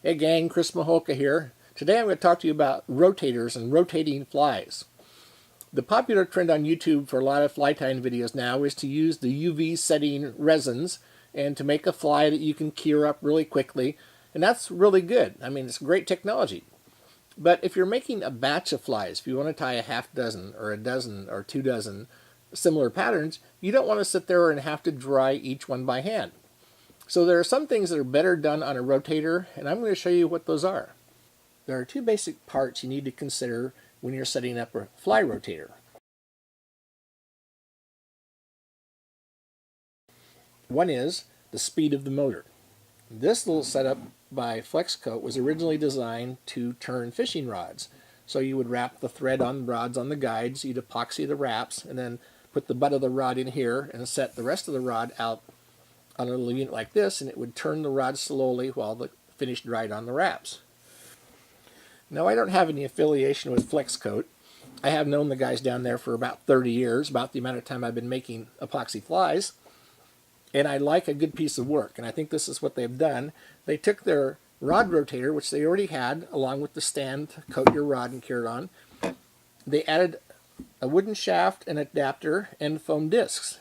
Hey gang, Chris Mihulka here. Today I'm going to talk to you about rotators and rotating flies. The popular trend on YouTube for a lot of fly tying videos now is to use the UV setting resins and to make a fly that you can cure up really quickly. And that's really good. I mean, it's great technology. But if you're making a batch of flies, if you want to tie a half dozen or a dozen or 2 dozen similar patterns, you don't want to sit there and have to dry each one by hand. So there are some things that are better done on a rotator, and I'm going to show you what those are. There are two basic parts you need to consider when you're setting up a fly rotator. One is the speed of the motor. This little setup by FlexCoat was originally designed to turn fishing rods. So you would wrap the thread on rods on the guides, you'd epoxy the wraps, and then put the butt of the rod in here and set the rest of the rod out on a little unit like this, and it would turn the rod slowly while the finish dried on the wraps. Now, I don't have any affiliation with FlexCoat. I have known the guys down there for about 30 years, about the amount of time I've been making epoxy flies, and I like a good piece of work, and I think this is what they've done. They took their rod rotator, which they already had, along with the stand to coat your rod and cure it on. They added a wooden shaft, an adapter, and foam discs.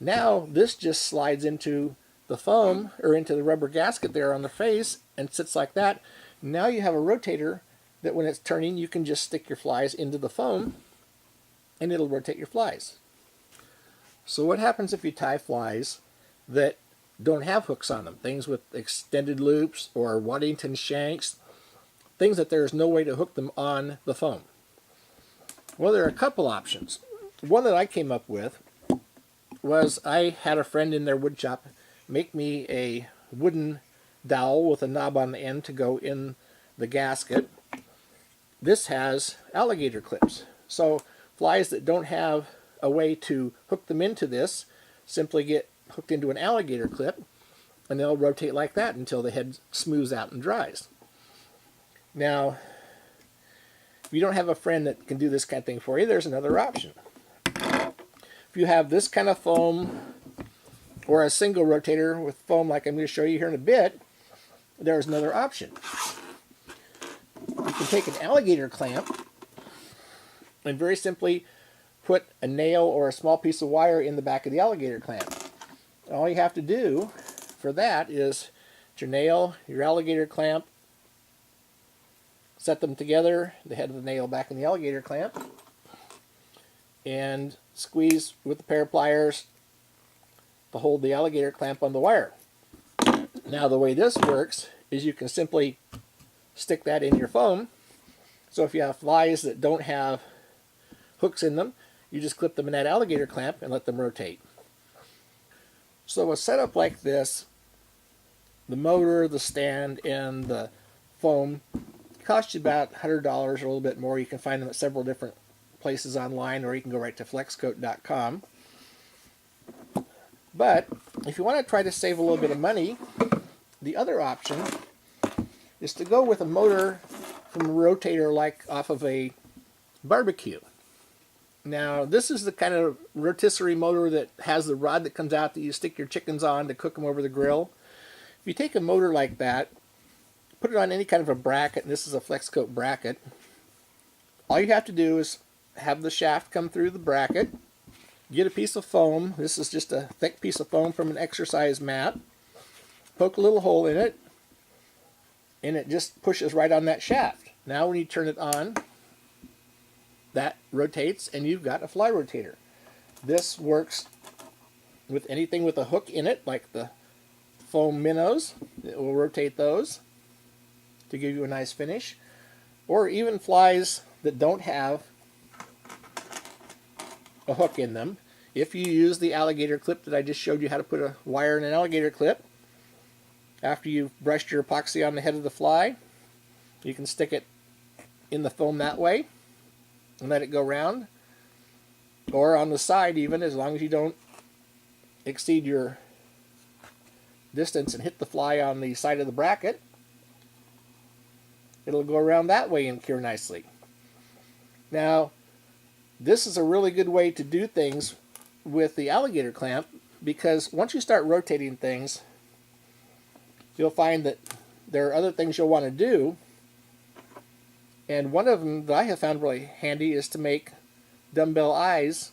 Now this just slides into the foam or into the rubber gasket there on the face and sits like that. Now you have a rotator that when it's turning you can just stick your flies into the foam and it'll rotate your flies. So what happens if you tie flies that don't have hooks on them? Things with extended loops or Waddington shanks, things that there's no way to hook them on the foam. Well, there are a couple options. One that I came up with was I had a friend in their wood shop make me a wooden dowel with a knob on the end to go in the gasket. This has alligator clips. So flies that don't have a way to hook them into this simply get hooked into an alligator clip and they'll rotate like that until the head smooths out and dries. Now, if you don't have a friend that can do this kind of thing for you, there's another option. If you have this kind of foam or a single rotator with foam like I'm going to show you here in a bit, there's another option. You can take an alligator clamp and very simply put a nail or a small piece of wire in the back of the alligator clamp. All you have to do for that is your nail, your alligator clamp, set them together, the head of the nail back in the alligator clamp, and squeeze with a pair of pliers to hold the alligator clamp on the wire. Now the way this works is you can simply stick that in your foam. So if you have flies that don't have hooks in them, you just clip them in that alligator clamp and let them rotate. So a setup like this, the motor, the stand, and the foam cost you about $100 or a little bit more. You can find them at several different places online, or you can go right to flexcoat.com. But if you want to try to save a little bit of money, the other option is to go with a motor from a rotator like off of a barbecue. Now this is the kind of rotisserie motor that has the rod that comes out that you stick your chickens on to cook them over the grill. If you take a motor like that, put it on any kind of a bracket, and this is a FlexCoat bracket, all you have to do is have the shaft come through the bracket, get a piece of foam. This is just a thick piece of foam from an exercise mat. Poke a little hole in it, and it just pushes right on that shaft. Now when you turn it on, that rotates, and you've got a fly rotator. This works with anything with a hook in it, like the foam minnows. It will rotate those to give you a nice finish. Or even flies that don't have a hook in them. If you use the alligator clip that I just showed you how to put a wire in an alligator clip, after you've brushed your epoxy on the head of the fly, you can stick it in the foam that way and let it go round, or on the side even, as long as you don't exceed your distance and hit the fly on the side of the bracket, it'll go around that way and cure nicely. Now, this is a really good way to do things with the alligator clamp, because once you start rotating things, you'll find that there are other things you'll want to do, and one of them that I have found really handy is to make dumbbell eyes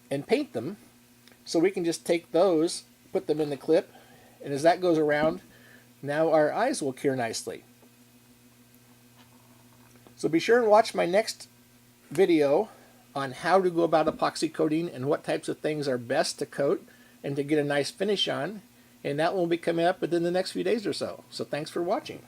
and paint them. So we can just take those, put them in the clip, and as that goes around, now our eyes will cure nicely. So be sure and watch my next video on how to go about epoxy coating and what types of things are best to coat and to get a nice finish on. And that will be coming up within the next few days or so. So thanks for watching.